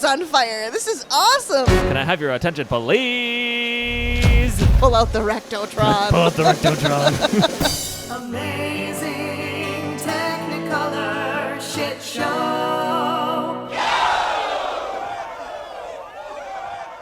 lights on fire. This is awesome. Can I have your attention, please? Pull out the rectotron. Pull out the rectotron. Amazing Technicolor Shit Show.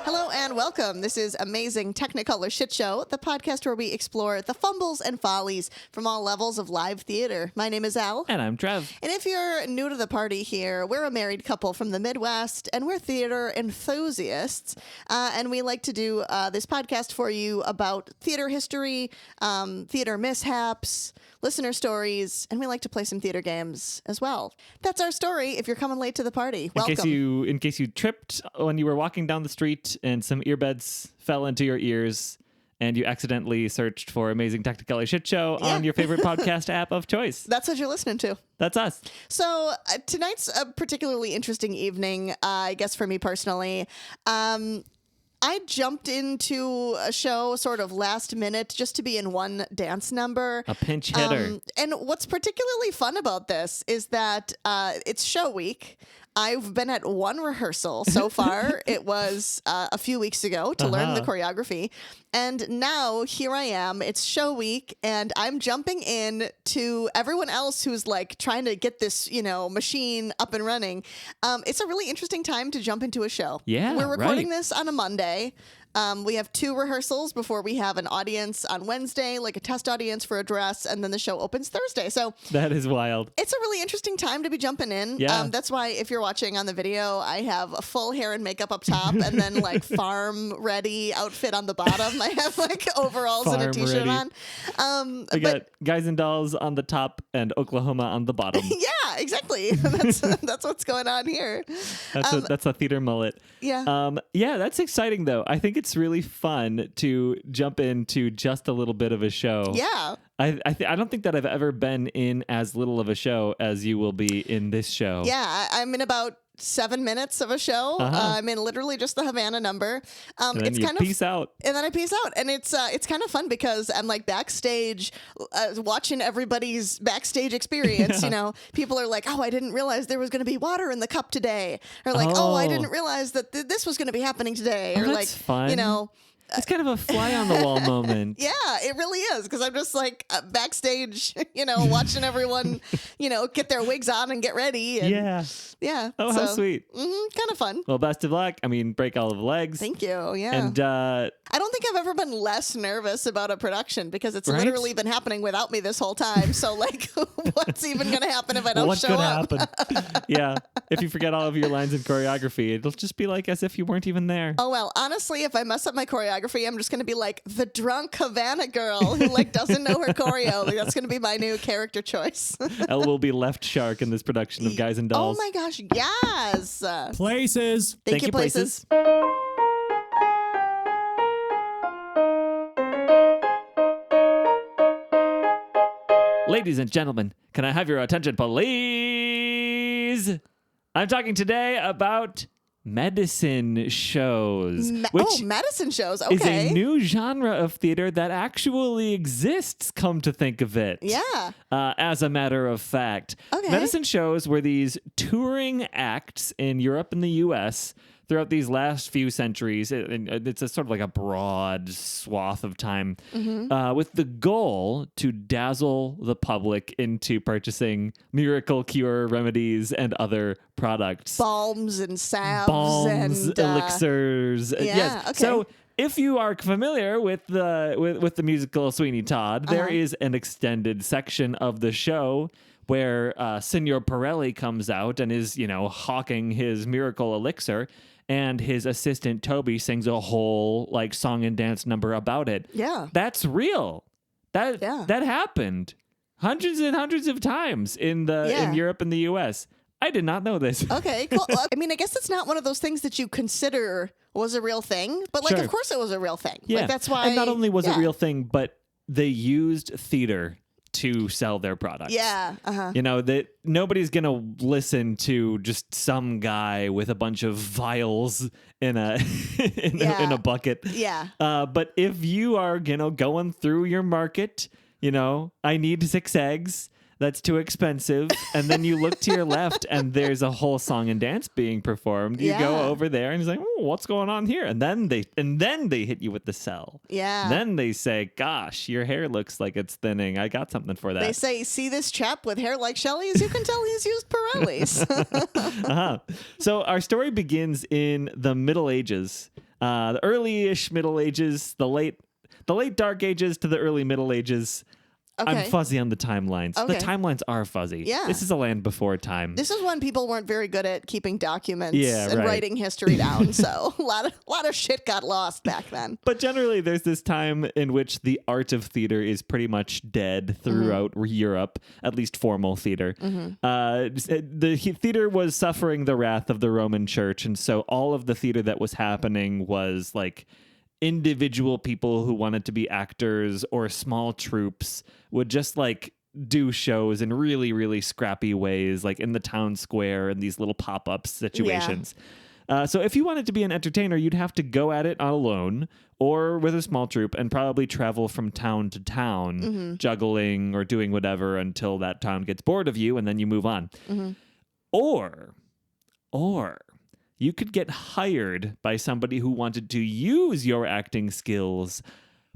Hello and welcome. This is Amazing Technicolor Shit Show, the podcast where we explore the fumbles and follies from all levels of live theater. My name is Elle. And I'm Trev. And if you're new to the party here, we're a married couple from the Midwest, and we're theater enthusiasts. And we like to do this podcast for you about theater history, theater mishaps, listener stories, and we like to play some theater games as well. That's our story. If you're coming late to the party, welcome. In case you tripped when you were walking down the street and some earbuds fell into your ears and you accidentally searched for Amazing Technicolor Shit Show on your favorite podcast app of choice. That's what you're listening to. That's us. So tonight's a particularly interesting evening, I guess, for me personally. I jumped into a show sort of last minute just to be in one dance number. A pinch hitter. And what's particularly fun about this is that it's show week. I've been at one rehearsal so far. It was a few weeks ago to learn the choreography. And now here I am. It's show week and I'm jumping in to everyone else who's like trying to get this, machine up and running. It's a really interesting time to jump into a show. Yeah, we're recording this on a Monday. We have 2 rehearsals before we have an audience on Wednesday, like a test audience for a dress, and then the show opens Thursday. So that is wild. It's a really interesting time to be jumping in. Yeah. That's why if you're watching on the video, I have a full hair and makeup up top and then like farm ready outfit on the bottom. I have like overalls Farm and a t-shirt ready. on. We got Guys and Dolls on the top and Oklahoma on the bottom. Yeah, exactly. That's what's going on here. That's a theater mullet. Yeah. That's exciting though. I think it's really fun to jump into just a little bit of a show. Yeah. I don't think that I've ever been in as little of a show as you will be in this show. Yeah, I'm in about 7 minutes of a show. I'm in literally just the Havana number. And then it's you kind peace out. And then I peace out. And it's kind of fun because I'm like backstage watching everybody's backstage experience. People are like, oh, I didn't realize there was going to be water in the cup today. Or like, oh, I didn't realize that this was going to be happening today. Or that's like, fun. It's kind of a fly on the wall moment. Yeah, it really is. Because I'm just like backstage, watching everyone, get their wigs on and get ready. And, yeah. Oh, how sweet. Kind of fun. Well, best of luck. Break all of the legs. Thank you. Yeah. And I don't think I've ever been less nervous about a production because it's literally been happening without me this whole time. So like, what's even going to happen if I don't show up? What could happen? Yeah. If you forget all of your lines and choreography, it'll just be like as if you weren't even there. Oh, well, honestly, if I mess up my choreography, I'm just going to be like the drunk Havana girl who like doesn't know her choreo. Like, that's going to be my new character choice. Elle will be left shark in this production of Guys and Dolls. Oh my gosh, yes. Places. Thank you, places. Ladies and gentlemen, can I have your attention, please? I'm talking today about medicine shows. Medicine shows. Okay. Is a new genre of theater that actually exists, come to think of it. Yeah. As a matter of fact. Okay. Medicine shows were these touring acts in Europe and the U.S. throughout these last few centuries. It's a sort of like a broad swath of time with the goal to dazzle the public into purchasing miracle cure remedies and other products. Balms and salves. Balms, and elixirs. Yes. Okay. So if you are familiar with the musical Sweeney Todd, there is an extended section of the show where Signor Pirelli comes out and is, hawking his miracle elixir, and his assistant Toby sings a whole like song and dance number about it. Yeah. That's real. That happened hundreds and hundreds of times in Europe and the US. I did not know this. Okay, cool. I guess it's not one of those things that you consider was a real thing, but like, of course it was a real thing. Yeah. Like, that's why. And not only was it a real thing, but they used theater to sell their products. Yeah. That nobody's going to listen to just some guy with a bunch of vials in a in a bucket. Yeah. But if you are, going through your market, I need 6 eggs. that's too expensive. And then you look to your left and there's a whole song and dance being performed. You go over there and he's like, oh, what's going on here? And then they hit you with the sell. Yeah. Then they say, gosh, your hair looks like it's thinning. I got something for that. They say, see this chap with hair like Shelley's? You can tell he's used Pirellis. So our story begins in the Middle Ages, the early-ish Middle Ages, the late Dark Ages to the early Middle Ages. Okay. I'm fuzzy on the timelines. Okay. The timelines are fuzzy. Yeah. This is a land before time. This is when people weren't very good at keeping documents Yeah, and right. writing history down. So a lot of shit got lost back then. But generally, there's this time in which the art of theater is pretty much dead throughout Europe, at least formal theater. The theater was suffering the wrath of the Roman Church, and so all of the theater that was happening was like individual people who wanted to be actors or small troupes would just like do shows in really, really scrappy ways, like in the town square and these little pop-up situations. So if you wanted to be an entertainer, you'd have to go at it alone or with a small troupe and probably travel from town to town, juggling or doing whatever until that town gets bored of you and then you move on. Or you could get hired by somebody who wanted to use your acting skills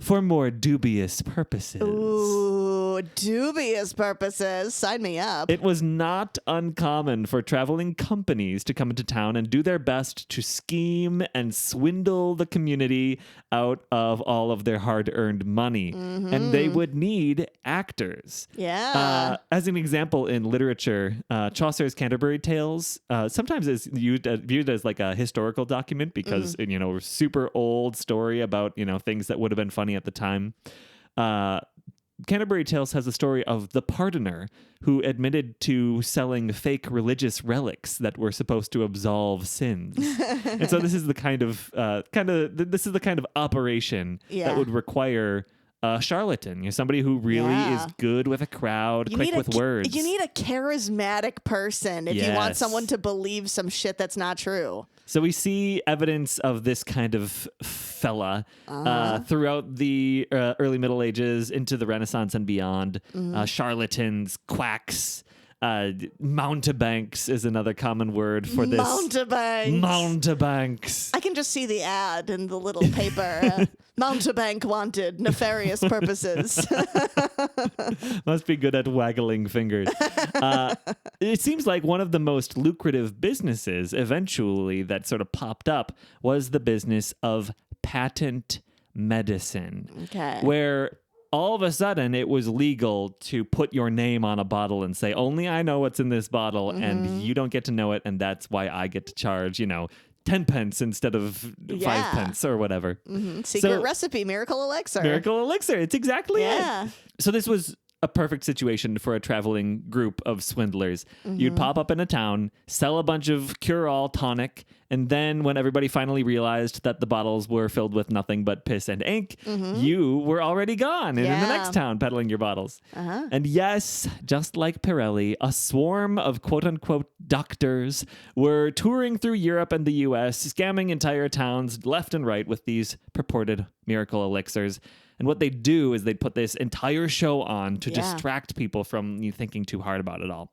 for more dubious purposes. Ooh, dubious purposes. Sign me up. It was not uncommon for traveling companies to come into town and do their best to scheme and swindle the community out of all of their hard-earned money. And they would need actors. Yeah. As an example, in literature, Chaucer's Canterbury Tales sometimes is viewed as like a historical document because, super old story about, things that would have been funny at the time. Canterbury Tales has a story of the pardoner who admitted to selling fake religious relics that were supposed to absolve sins. And so this is the kind of operation that would require a charlatan, somebody who really is good with a crowd, quick with words. You need a charismatic person if you want someone to believe some shit that's not true. So we see evidence of this kind of fella throughout the early Middle Ages into the Renaissance and beyond. Charlatans, quacks, mountebanks is another common word for this. Mountebanks. I can just see the ad in the little paper. Mountebank wanted, nefarious purposes. Must be good at waggling fingers. It seems like one of the most lucrative businesses eventually that sort of popped up was the business of patent medicine. Okay. Where all of a sudden it was legal to put your name on a bottle and say, only I know what's in this bottle and you don't get to know it. And that's why I get to charge, 10 pence instead of 5 pence or whatever. Secret recipe, miracle elixir. Miracle elixir. It's exactly it. So this was a perfect situation for a traveling group of swindlers. You'd pop up in a town, sell a bunch of cure-all tonic, and then when everybody finally realized that the bottles were filled with nothing but piss and ink, you were already gone and in the next town peddling your bottles. And yes, just like Pirelli, a swarm of quote-unquote doctors were touring through Europe and the US, scamming entire towns left and right with these purported miracle elixirs. And what they'd do is they'd put this entire show on to distract people from thinking too hard about it all.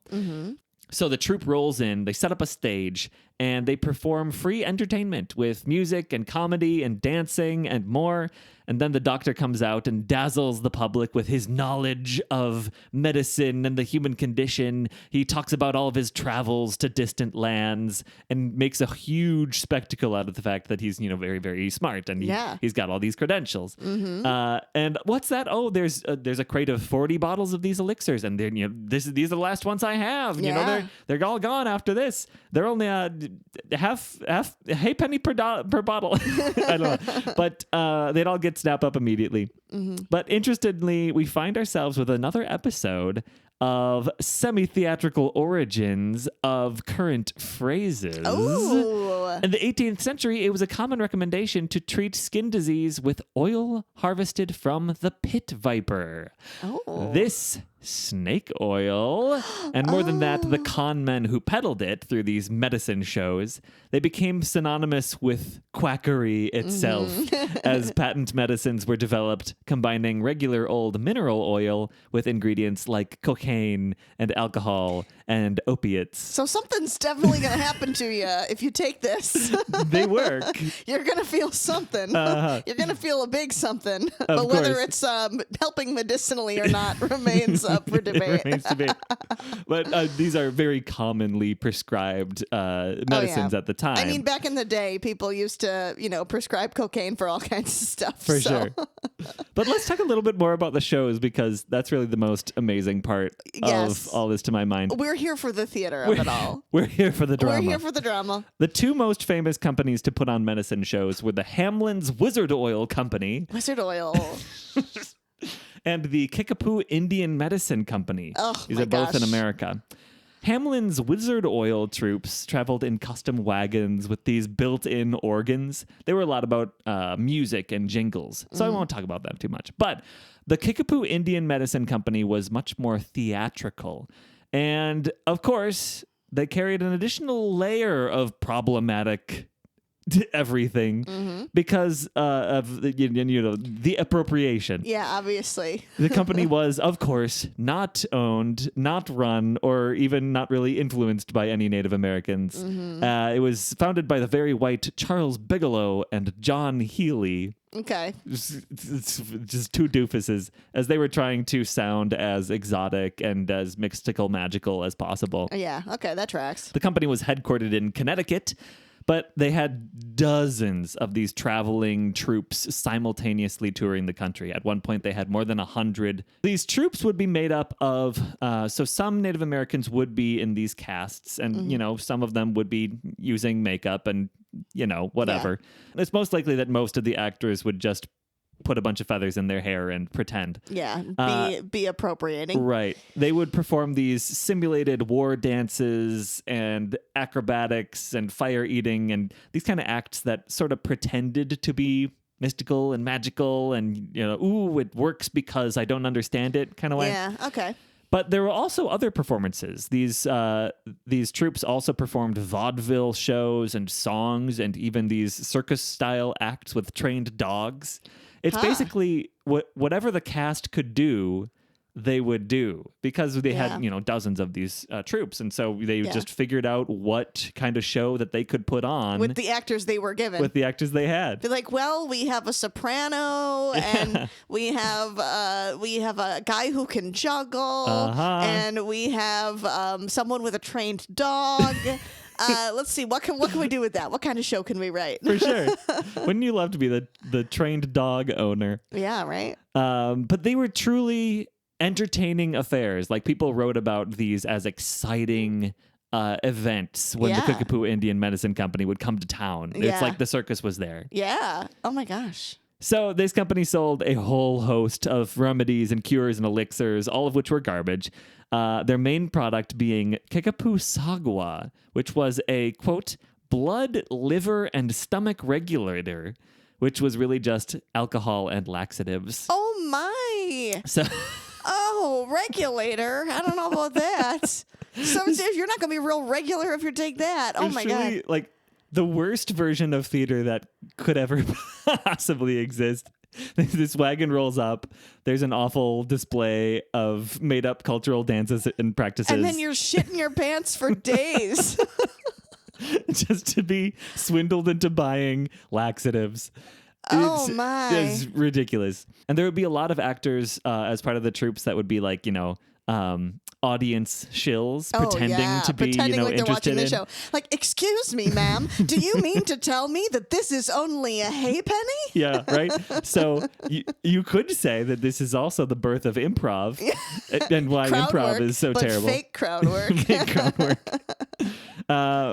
So the troupe rolls in, they set up a stage, and they perform free entertainment with music and comedy and dancing and more. And then the doctor comes out and dazzles the public with his knowledge of medicine and the human condition. He talks about all of his travels to distant lands and makes a huge spectacle out of the fact that he's, very, very smart and he's got all these credentials. And what's that? Oh, there's a crate of 40 bottles of these elixirs, and then these are the last ones I have. They're all gone after this. They're only half halfpenny per bottle. I don't know, but they'd all get snapped up immediately. But interestingly, we find ourselves with another episode of semi-theatrical origins of current phrases. Oh. In the 18th century, it was a common recommendation to treat skin disease with oil harvested from the pit viper. Oh. This snake oil. And more than that, the con men who peddled it through these medicine shows, they became synonymous with quackery itself as patent medicines were developed, combining regular old mineral oil with ingredients like cocaine and alcohol and opiates. So something's definitely going to happen to you if you take this. They work. You're going to feel something. You're going to feel a big something. But whether it's helping medicinally or not remains up for debate. Remains debate. But these are very commonly prescribed medicines at the time. I mean, back in the day, people used to, prescribe cocaine for all kinds of stuff. For sure. But let's talk a little bit more about the shows, because that's really the most amazing part of all this to my mind. We're here for the theater of it all. We're here for the drama. We're here for the drama. The two most famous companies to put on medicine shows were the Hamlin's Wizard Oil Company. Wizard Oil. And the Kickapoo Indian Medicine Company. Oh, These are both in America. Hamlin's Wizard Oil troops traveled in custom wagons with these built-in organs. They were a lot about music and jingles, so I won't talk about them too much. But the Kickapoo Indian Medicine Company was much more theatrical. And, of course, they carried an additional layer of problematic everything because of the appropriation. Yeah, obviously. The company was, of course, not owned, not run, or even not really influenced by any Native Americans. It was founded by the very white Charles Bigelow and John Healy. Okay. It's just two doofuses, as they were trying to sound as exotic and as mystical magical as possible. Yeah, okay, that tracks. The company was headquartered in Connecticut, but they had dozens of these traveling troops simultaneously touring the country. At one point, they had more than 100. These troops would be made up of, so some Native Americans would be in these casts, and, some of them would be using makeup and, whatever. Yeah. It's most likely that most of the actors would just put a bunch of feathers in their hair and pretend. Yeah, be appropriating. Right. They would perform these simulated war dances and acrobatics and fire eating and these kind of acts that sort of pretended to be mystical and magical and, it works because I don't understand it kind of way. Yeah, okay. But there were also other performances. These troops also performed vaudeville shows and songs and even these circus-style acts with trained dogs. It's basically whatever the cast could do, they would do, because they had, dozens of these troops. And so they just figured out what kind of show that they could put on. With the actors they were given. With the actors they had. They're like, well, we have a soprano and we have a guy who can juggle and we have someone with a trained dog. Let's see, what can we do with that? What kind of show can we write? For sure. Wouldn't you love to be the trained dog owner? Yeah, right. But they were truly entertaining affairs. Like, people wrote about these as exciting events when the Kickapoo Indian Medicine Company would come to town. Yeah. It's like the circus was there. Yeah. Oh my gosh. So this company sold a whole host of remedies and cures and elixirs, all of which were garbage. Their main product being Kickapoo Sagwa, which was a, quote, blood, liver, and stomach regulator, which was really just alcohol and laxatives. Oh my. So... Oh, regulator. I don't know about that. So you're not going to be real regular if you take that. Oh my God. Like the worst version of theater that could ever possibly exist. This wagon rolls up. There's an awful display of made up cultural dances and practices. And then you're shitting your pants for days. Just to be swindled into buying laxatives. It's ridiculous. And there would be a lot of actors as part of the troops that would be like, audience shills pretending to be, pretending like they're watching the in show. Like, excuse me, ma'am, do you mean to tell me that this is only a halfpenny? Yeah, right. So you could say that this is also the birth of improv, and why crowd improv work, is so but terrible. Fake crowd work. Fake crowd work.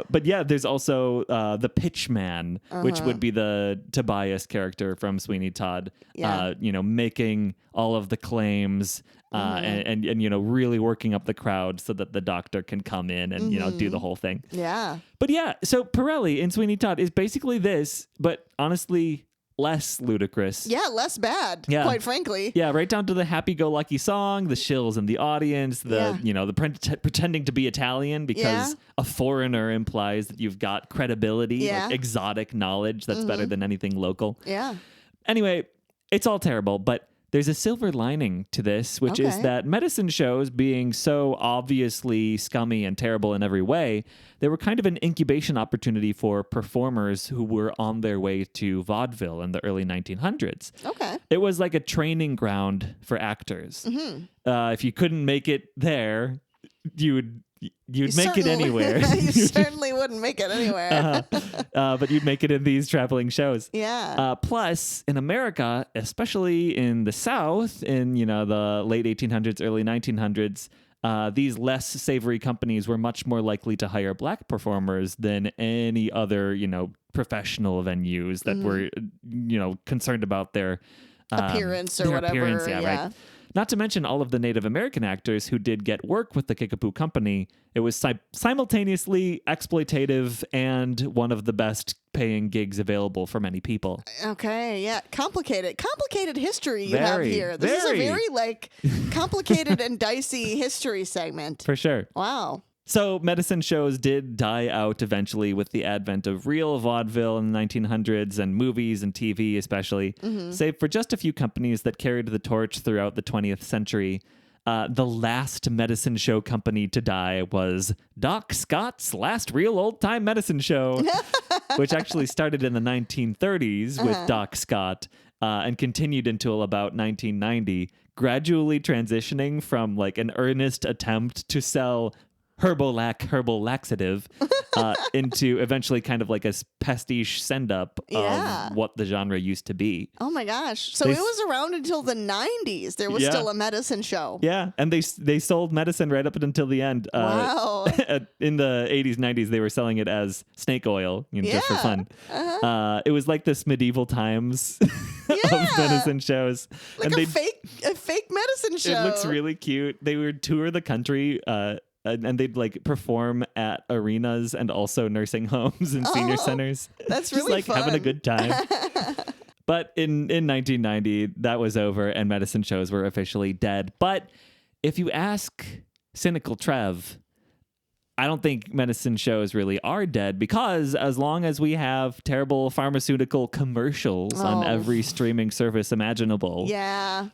But yeah, there's also the pitch man, which would be the Tobias character from Sweeney Todd. Yeah. Making all of the claims and really working up the crowd so that the doctor can come in and do the whole thing. Yeah. But yeah, so Pirelli in Sweeney Todd is basically this, but honestly less ludicrous. Yeah, less bad, Yeah. quite frankly. Yeah, right down to the happy-go-lucky song, the shills in the audience, the pretending to be Italian because a foreigner implies that you've got credibility, like exotic knowledge that's better than anything local. Yeah. Anyway, it's all terrible, but there's a silver lining to this, which is that medicine shows, being so obviously scummy and terrible in every way, they were kind of an incubation opportunity for performers who were on their way to vaudeville in the early 1900s. Okay. It was like a training ground for actors. If you couldn't make it there, you'd make it anywhere. You certainly wouldn't make it anywhere. But you'd make it in these traveling shows. Yeah. Plus, in America, especially in the South, in the late 1800s, early 1900s, these less savory companies were much more likely to hire black performers than any other, professional venues that were, concerned about their appearance or their whatever. Appearance, right. Not to mention all of the Native American actors who did get work with the Kickapoo Company. It was simultaneously exploitative and one of the best paying gigs available for many people. Okay, yeah. Complicated history you have here. This is a very, complicated and dicey history segment. For sure. Wow. So medicine shows did die out eventually with the advent of real vaudeville in the 1900s and movies and TV especially, save for just a few companies that carried the torch throughout the 20th century. The last medicine show company to die was Doc Scott's last real old-time medicine show, which actually started in the 1930s with Doc Scott and continued until about 1990, gradually transitioning from an earnest attempt to sell herbal laxative into eventually kind of like a pastiche send-up of what the genre used to be. Oh my gosh. So it was around until the 90s. There was still a medicine show. Yeah, and they sold medicine right up until the end. Wow. In the 80s, 90s, they were selling it as snake oil, just for fun. It was like this medieval times of medicine shows. Like a fake medicine show. It looks really cute. They would tour the country and they'd perform at arenas and also nursing homes and senior centers. That's just really fun. Having a good time. But in 1990, that was over and medicine shows were officially dead. But if you ask cynical Trev, I don't think medicine shows really are dead, because as long as we have terrible pharmaceutical commercials on every streaming service imaginable,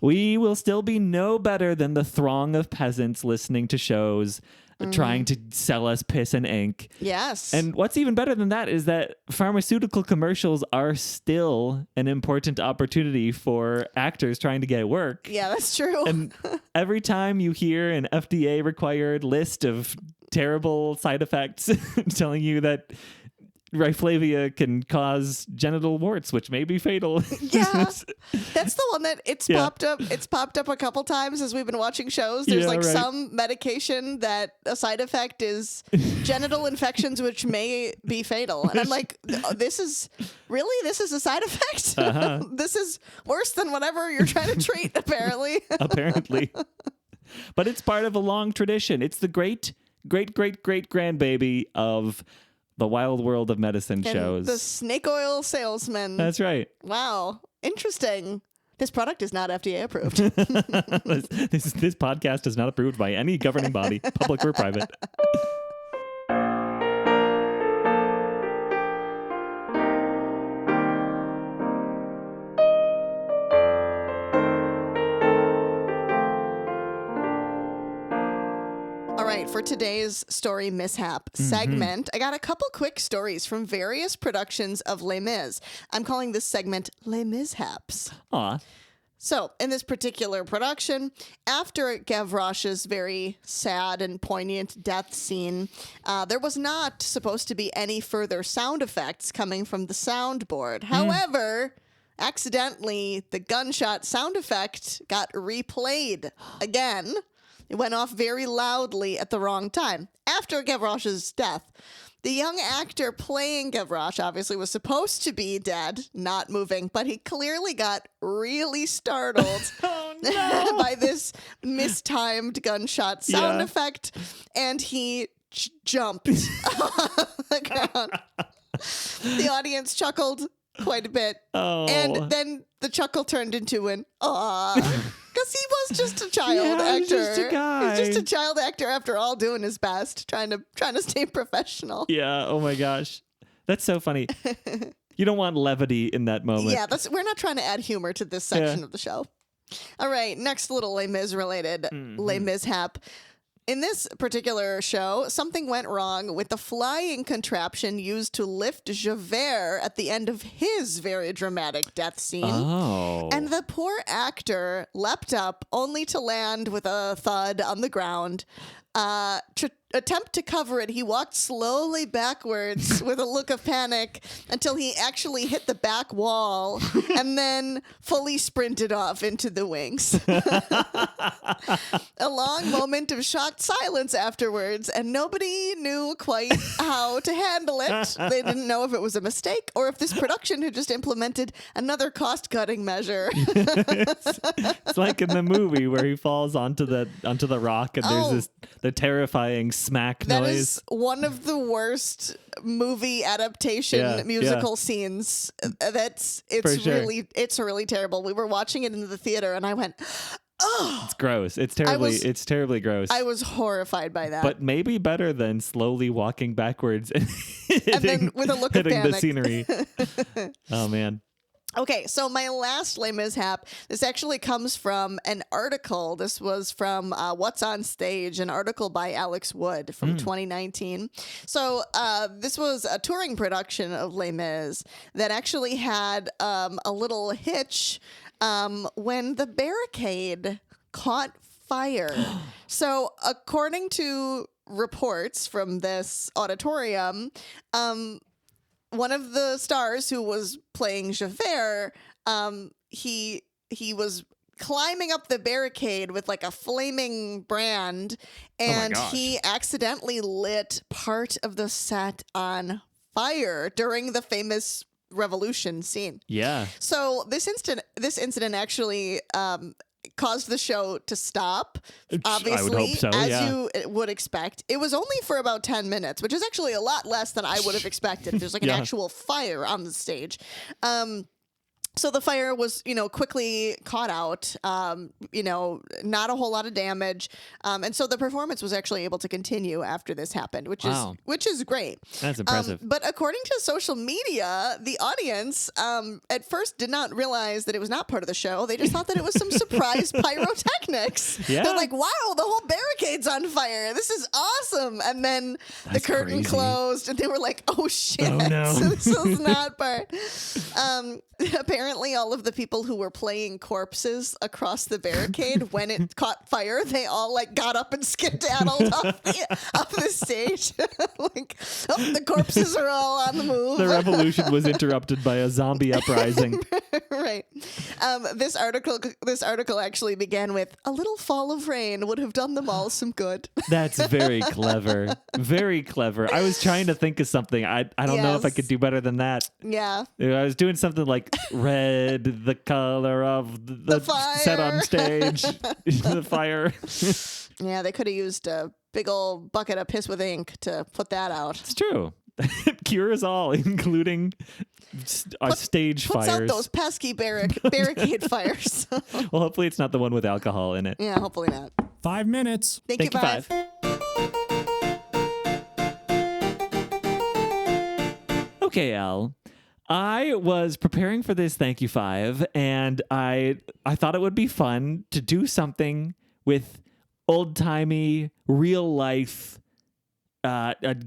we will still be no better than the throng of peasants listening to shows trying to sell us piss and ink. Yes. And what's even better than that is that pharmaceutical commercials are still an important opportunity for actors trying to get work. Yeah, that's true. And every time you hear an FDA required list of terrible side effects telling you that Riflavia can cause genital warts, which may be fatal. Yeah, that's the one that popped up. It's popped up a couple times as we've been watching shows. There's some medication that a side effect is genital infections, which may be fatal. And I'm like, this is a side effect? This is worse than whatever you're trying to treat, apparently. Apparently. But it's part of a long tradition. It's the great grandbaby of the wild world of medicine shows. The snake oil salesman. That's right. Wow. Interesting. This product is not FDA approved. This podcast is not approved by any governing body, public or private. For today's story mishap segment, I got a couple quick stories from various productions of Les Mis. I'm calling this segment Les Mis-haps. Aw. So, in this particular production, after Gavroche's very sad and poignant death scene, there was not supposed to be any further sound effects coming from the soundboard. However, accidentally, the gunshot sound effect got replayed again. It went off very loudly at the wrong time. After Gavroche's death, the young actor playing Gavroche obviously was supposed to be dead, not moving, but he clearly got really startled by this mistimed gunshot sound effect, and he jumped off the ground. The audience chuckled quite a bit. Oh. And then the chuckle turned into an aw. Because he was just a child Yeah, actor. he's just a guy. He's just a child actor after all, doing his best, trying to stay professional. Yeah. Oh my gosh. That's so funny. You don't want levity in that moment. Yeah, we're not trying to add humor to this section of the show. All right, next little Les Mis related Les Mis-hap. In this particular show, something went wrong with the flying contraption used to lift Javert at the end of his very dramatic death scene. Oh. And the poor actor leapt up only to land with a thud on the ground. To attempt to cover it, he walked slowly backwards with a look of panic until he actually hit the back wall and then fully sprinted off into the wings. A long moment of shocked silence afterwards, and nobody knew quite how to handle it. They didn't know if it was a mistake or if this production had just implemented another cost-cutting measure. It's like in the movie where he falls onto the rock and there's the terrifying smack That noise. is one of the worst movie adaptation musical scenes. It's really terrible. We were watching it in the theater and I went, oh, It's gross. It's terribly gross. I was horrified by that. But maybe better than slowly walking backwards and then with a look of hitting the panic. scenery. Oh man. Okay, so my last Les Mis-hap, this actually comes from an article. This was from What's on Stage, an article by Alex Wood from 2019. So this was a touring production of Les Mis that actually had a little hitch when the barricade caught fire. So according to reports from this auditorium, one of the stars who was playing Javert, he was climbing up the barricade with like a flaming brand, and he accidentally lit part of the set on fire during the famous revolution scene. Yeah. So this incident actually caused the show to stop, obviously, I would hope so, as yeah. you would expect. It was only for about 10 minutes, which is actually a lot less than I would have expected. There's like an actual fire on the stage. So the fire was, quickly caught out, not a whole lot of damage. And so the performance was actually able to continue after this happened, which is great. That's impressive. But according to social media, the audience at first did not realize that it was not part of the show. They just thought that it was some surprise pyrotechnics. Yeah. They're like, wow, the whole barricade's on fire. This is awesome. And then the curtain crazy. closed and they were like, oh shit. Oh, no. So this was not part. Apparently, all of the people who were playing corpses across the barricade, when it caught fire, they all got up and skedaddled off the stage. The corpses are all on the move. The revolution was interrupted by a zombie uprising. Right. This article actually began with, "A little fall of rain would have done them all some good." That's very clever. Very clever. I was trying to think of something. I don't know if I could do better than that. Yeah. I was doing something like red, the color of the set on stage, the fire. Yeah, they could have used a big old bucket of piss with ink to put that out. It's true. It cures all, including stage Puts fires. out those pesky barricade fires. Well, hopefully it's not the one with alcohol in it. Yeah, hopefully not. 5 minutes. Thank you, Five. Okay, Elle. I was preparing for this Thank You Five, and I thought it would be fun to do something with old-timey, real-life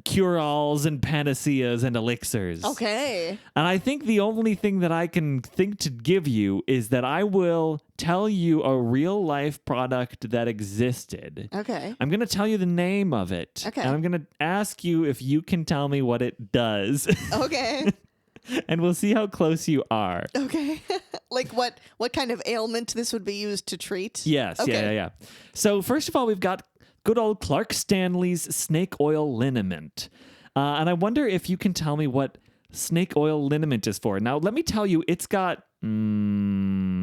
cure-alls and panaceas and elixirs. Okay. And I think the only thing that I can think to give you is that I will tell you a real-life product that existed. Okay. I'm going to tell you the name of it. Okay. And I'm going to ask you if you can tell me what it does. Okay. And we'll see how close you are. Okay. Like what kind of ailment this would be used to treat? Yes. Okay. Yeah. So first of all, we've got good old Clark Stanley's snake oil liniment. And I wonder if you can tell me what snake oil liniment is for. Now, let me tell you, it's got 11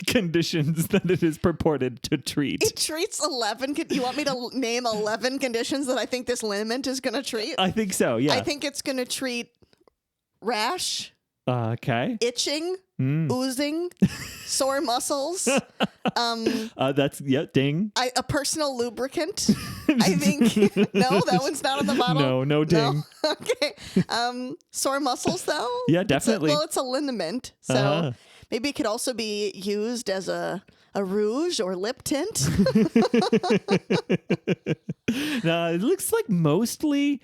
conditions that it is purported to treat. It treats 11. You want me to name 11 conditions that I think this liniment is going to treat? I think so, yeah. I think it's going to treat rash, Okay. itching, oozing, sore muscles. That's ding. A personal lubricant. I think. No, that one's not on the bottle. No ding. No? Okay. Sore muscles though. Yeah, definitely. It's a liniment, so maybe it could also be used as a rouge or lip tint. No, it looks like mostly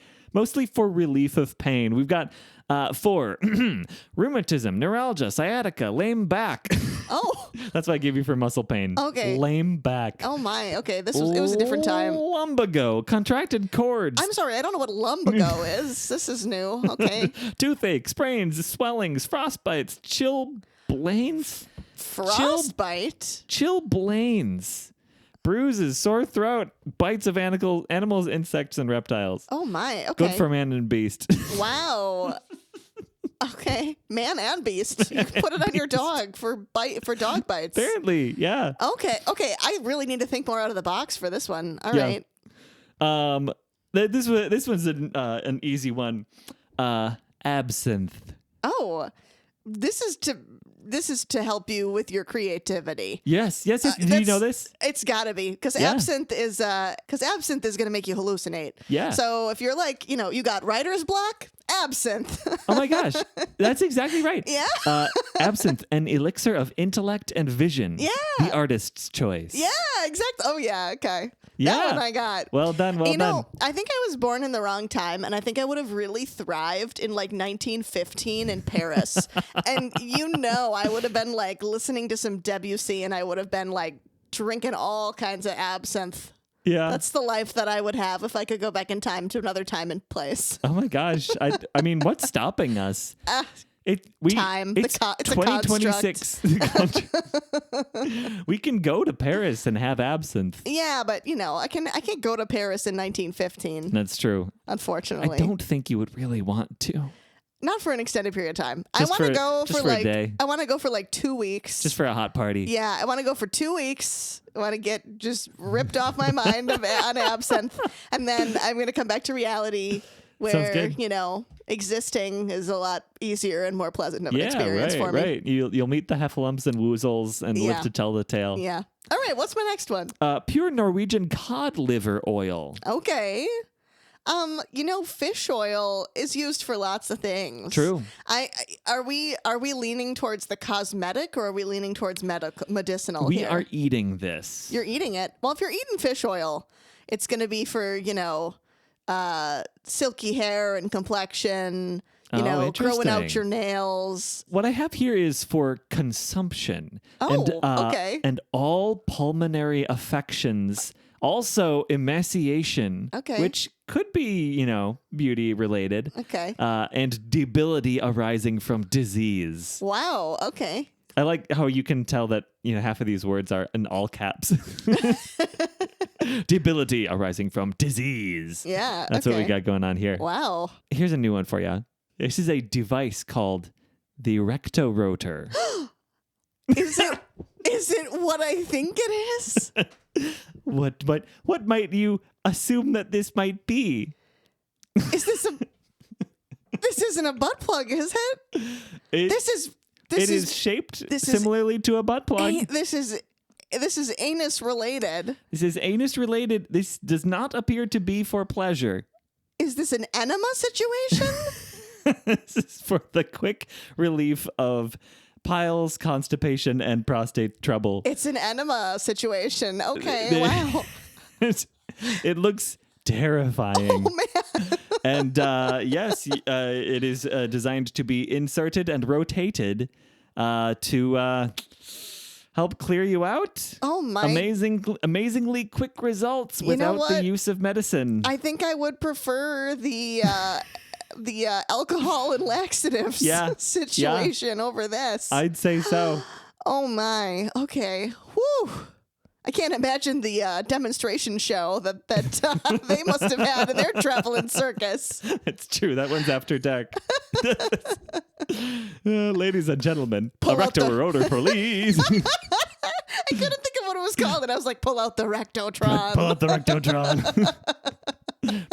for relief of pain. We've got for rheumatism, neuralgia, sciatica, lame back. Oh, That's what I gave you for muscle pain. Okay. Lame back. oh my. Okay, it was a different time. Lumbago, contracted cords. I'm sorry, I don't know what lumbago is. This is new. Okay. Toothache, sprains, swellings, frostbites, chilblains, Frostbite. chilblains, bruises, sore throat, bites of animals, insects, and reptiles. Oh my. Okay. Good for man and beast. Wow. Okay, man and beast. You can put it on your dog for dog bites. Apparently, yeah. Okay. I really need to think more out of the box for this one. All Yeah. right. This one's an easy one. Absinthe. Oh, this is to help you with your creativity. Yes. Do you know this? It's got to be because Yeah. absinthe is going to make you hallucinate. Yeah. So if you're like, you got writer's block, absinthe. Oh my gosh, that's exactly right. Yeah. Absinthe, an elixir of intellect and vision. Yeah. The artist's choice. Yeah, exactly. Oh yeah, okay. Yeah. That one I got. Well done. Well done. I think I was born in the wrong time, and I think I would have really thrived in like 1915 in Paris. And I would have been like listening to some Debussy, and I would have been like drinking all kinds of absinthe. Yeah. That's the life that I would have if I could go back in time to another time and place. Oh my gosh. I mean, what's stopping us? Time. It's It's a 2026. We can go to Paris and have absinthe. Yeah, but I can't go to Paris in 1915. That's true. Unfortunately, I don't think you would really want to. Not for an extended period of time. Just I want to go just for a day. I want to go for like 2 weeks. Just for a hot party. Yeah, I want to go for 2 weeks. I want to get just ripped off my mind on absinthe, and then I'm going to come back to reality where existing is a lot easier and more pleasant of an experience for me. Right. You'll meet the heffalumps and woozles and live to tell the tale. Yeah. All right. What's my next one? Pure Norwegian cod liver oil. Okay. Fish oil is used for lots of things. True. Are we leaning towards the cosmetic or are we leaning towards medicinal? We here? are eating this. You're eating it. Well, if you're eating fish oil, it's going to be for silky hair and complexion. Growing out your nails. What I have here is for consumption. Oh, okay. And all pulmonary affections. Also, emaciation, which could be, beauty related. Okay. And debility arising from disease. Wow. Okay. I like how you can tell that, half of these words are in all caps. Debility arising from disease. Yeah. That's what we got going on here. Wow. Here's a new one for you. This is a device called the rectorotor. Is it what I think it is? What might you assume that this might be? This isn't a butt plug, is it? It is shaped similarly to a butt plug. This is anus related. This is anus related. This does not appear to be for pleasure. Is this an enema situation? This is for the quick relief of piles, constipation, and prostate trouble. It's an enema situation. Okay, wow. It looks terrifying. Oh, man. And yes, it is designed to be inserted and rotated to help clear you out. Oh, my. Amazingly quick results without the use of medicine. I think I would prefer the alcohol and laxatives situation over this. I'd say so. Oh, my. Okay. Whew. I can't imagine the demonstration show that they must have had in their traveling circus. It's true. That one's after dark. Ladies and gentlemen, Pull a rectorotor, please. I couldn't think of what it was called, and I was like, pull out the rectotron. Pull out the rectotron.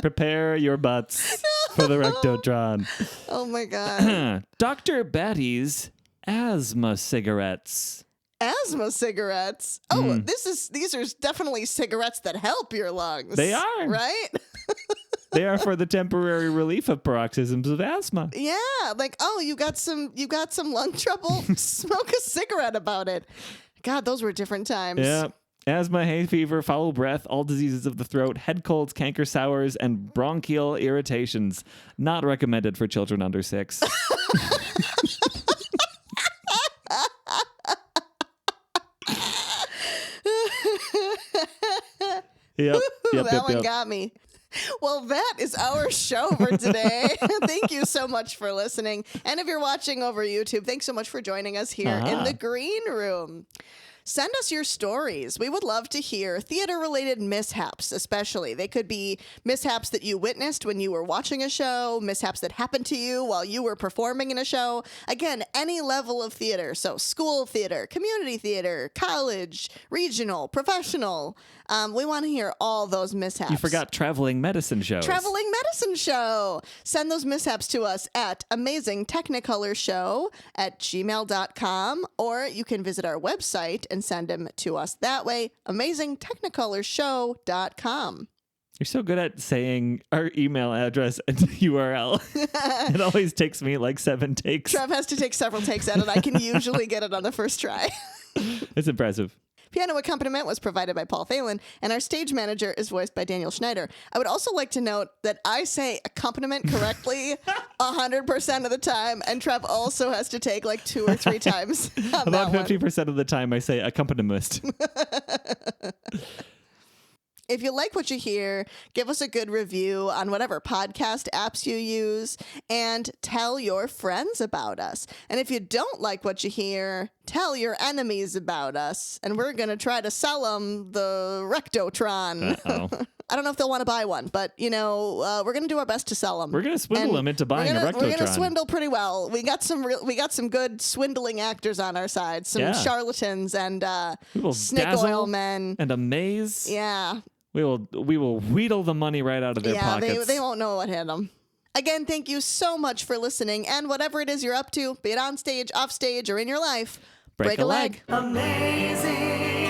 Prepare your butts for the rectotron. Oh my God. Dr. Batty's asthma cigarettes. Asthma cigarettes. Oh, these are definitely cigarettes that help your lungs. They are. Right? They are for the temporary relief of paroxysms of asthma. Yeah, like, oh, you got some lung trouble? Smoke a cigarette about it. God, those were different times. Yeah. Asthma, hay fever, foul breath, all diseases of the throat, head colds, canker sours, and bronchial irritations. Not recommended for children under 6. Yep. That one got me. Well, that is our show for today. Thank you so much for listening. And if you're watching over YouTube, thanks so much for joining us here in the green room. Send us your stories. We would love to hear theater-related mishaps, especially. They could be mishaps that you witnessed when you were watching a show, mishaps that happened to you while you were performing in a show. Again, any level of theater. So school theater, community theater, college, regional, professional. We want to hear all those mishaps. You forgot traveling medicine shows. Traveling medicine show. Send those mishaps to us at amazingtechnikolershow@gmail.com, or you can visit our website and send them to us that way, amazingtechnikolershow.com. You're so good at saying our email address and URL. It always takes me like 7 takes. Trev has to take several takes at it. I can usually get it on the first try. It's impressive. Piano accompaniment was provided by Paul Thelen, and our stage manager is voiced by Daniel Schneider. I would also like to note that I say accompaniment correctly 100% of the time, and Trev also has to take like 2 or 3 times on About that 50% of the time I say accompanist. If you like what you hear, give us a good review on whatever podcast apps you use, and tell your friends about us. And if you don't like what you hear, tell your enemies about us, and we're going to try to sell them the Rectotron. I don't know if they'll want to buy one, but, we're going to do our best to sell them. We're going to swindle them into buying a Rectotron. We're going to swindle pretty well. We got some good swindling actors on our side, some charlatans and snake oil men. And amaze. Yeah. We will wheedle the money right out of their pockets. Yeah, they won't know what hit them. Again, thank you so much for listening, and whatever it is you're up to, be it on stage, off stage, or in your life, break a leg. Amazing.